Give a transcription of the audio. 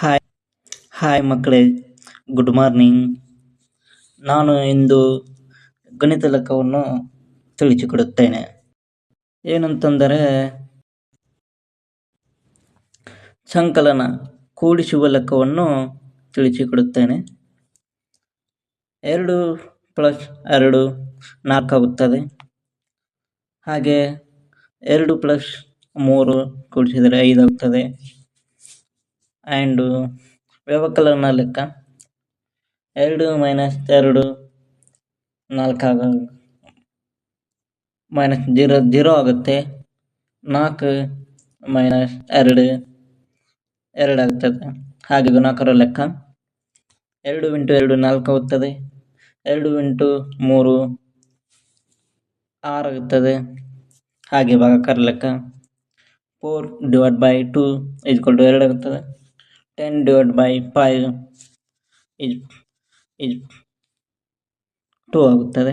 Hi hi ಮಕ್ಕಳೇ, good morning. ನಾನು ಇಂದು ಗಣಿತ ಲೆಕ್ಕವನ್ನು ತಿಳಿಸಿಕೊಡುತ್ತೇನೆ. ಏನಂತಂದರೆ ಸಂಕಲನ ಕೂಡಿಸುವ ಲೆಕ್ಕವನ್ನು ತಿಳಿಸಿಕೊಡುತ್ತೇನೆ. 2 + 2 4 ಆಗುತ್ತದೆ. ಹಾಗೆ 2 + 3 ಕೂಡಿಸಿದರೆ 5 ಆಗುತ್ತದೆ. ಆ್ಯಂಡ್ ವ್ಯವಕಲನ ಲೆಕ್ಕ 2 - 2 4 -0 ಆಗುತ್ತೆ. 4 - 2 2 ಆಗುತ್ತದೆ. ಹಾಗೆ ಗುಣಾಕಾರ ಲೆಕ್ಕ 2 × 2 4 ಆಗುತ್ತದೆ. 2 × 3 6 ಆಗುತ್ತದೆ. ಹಾಗೆ ಭಾಗಾಕಾರ ಲೆಕ್ಕ 4/2 = 2 ಆಗುತ್ತದೆ. 10/5 = 2 ಆಗುತ್ತದೆ.